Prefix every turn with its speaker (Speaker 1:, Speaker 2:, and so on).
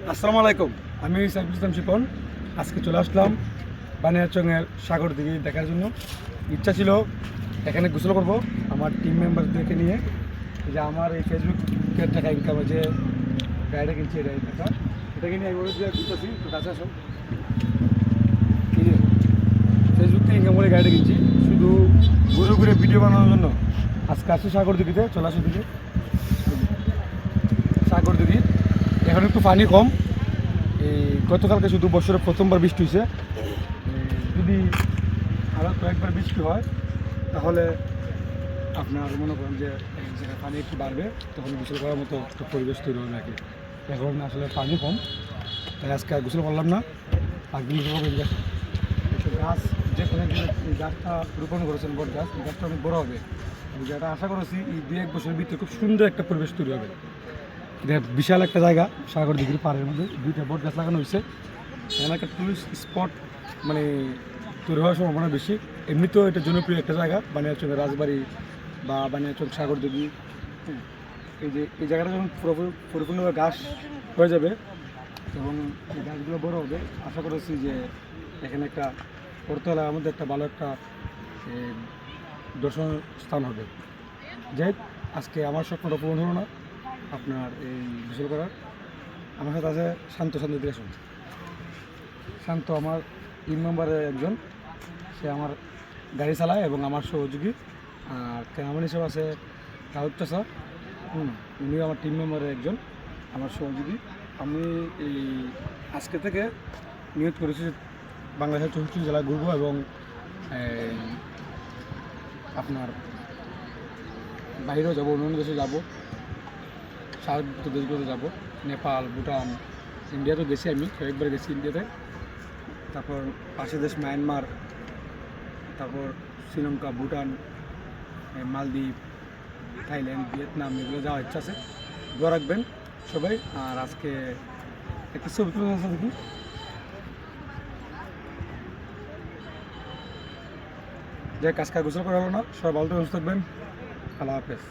Speaker 1: আসসালামু আলাইকুম। আমি সাইফুল ইসলাম শিপন। আজকে চলে আসলাম বানিয়াচংয়ের সাগর দিঘি দেখার জন্য। ইচ্ছা ছিল এখানে গোসল করব আমার টিম মেম্বারদেরকে নিয়ে। এই যে আমার এই ফেসবুকের টাকা ইনকামে যে গাড়িটা কিনছি, এটাকে নিয়ে আমি বলেছি ঘুরতেছি, তো কাছে আসো। এই যে ফেসবুক থেকে ইনকাম করে গাড়িটা কিনছি শুধু ঘুরে ঘুরে ভিডিও বানানোর জন্য। আজকে আসছি সাগর দিঘিতে, চলে আসো দিকে সাগর দিঘি। এখন একটু পানি কম। এই গতকালকে শুধু বছরে প্রথমবার বৃষ্টি হয়েছে। যদি আরও কয়েকবার বৃষ্টি হয় তাহলে আপনার মনে করেন যে এই জায়গায় পানি একটু বাড়বে, তখন গোসল করার মতো একটা পরিবেশ তৈরি হবে আর কি। এখন আসলে পানি কম, তাই আজকে আর গোসল করলাম না। একদিন একটু গাছ, যে কোনো এই গাছটা রোপণ করেছেন বট গাছ, এই গাছটা অনেক বড় হবে। আমি যেটা আশা করেছি এই 2-1 বছরের ভিতরে খুব সুন্দর একটা পরিবেশ তৈরি হবে। এটা বিশাল একটা জায়গা, সাগর দিঘির পাড়ের মধ্যে 2টা বট গাছ লাগানো হয়েছে। এখানে একটা টুরিস্ট স্পট মানে তৈরি হওয়ার সম্ভাবনা বেশি। এমনিতেও এটা জনপ্রিয় একটা জায়গা, বানিয়াচং রাজবাড়ি বা বানিয়াচং সাগর দিঘি। এই যে এই জায়গাটা যখন পরিপূর্ণভাবে ঘাস হয়ে যাবে এবং এই গাছগুলো বড় হবে, আশা করেছি যে এখানে একটা পড়তলার মধ্যে একটা ভালো একটা দর্শন স্থান হবে। যাই আজকে আমার স্বপ্নটা পূরণ হলো না আপনার এই গোসল করার। আমার সাথে আছে শান্ত। দিকে আসুন। শান্ত আমার টিম মেম্বারের একজন, সে আমার গাড়ি চালায় এবং আমার সহযোগী। আর ক্যামেরাম্যান হিসেবে আছে রাহুল চাষা, উনিও আমার টিম মেম্বারের একজন, আমার সহযোগী। আমি এই আজকে থেকে নিয়োগ করেছি বাংলাদেশের 64 জেলায় ঘুরবো এবং আপনার বাইরেও যাবো, অন্য দেশে যাবো, সার্কভুক্ত দেশগুলোতে যাবো, নেপাল, ভুটান, ইন্ডিয়াতেও গেছি, আমি কয়েকবার গেছি ইন্ডিয়াতে। তারপর পাশের দেশ মায়ানমার, তারপর শ্রীলঙ্কা, ভুটান, মালদ্বীপ, থাইল্যান্ড, ভিয়েতনাম, এগুলো যাওয়ার ইচ্ছা আছে। দোয়া রাখবেন সবাই। আর আজকে একটা ছবি তুলে আছে দেখি। যে কাজটা গোসল করা হলো না, সবাই ভালো থাকবেন। আল্লাহ হাফেজ।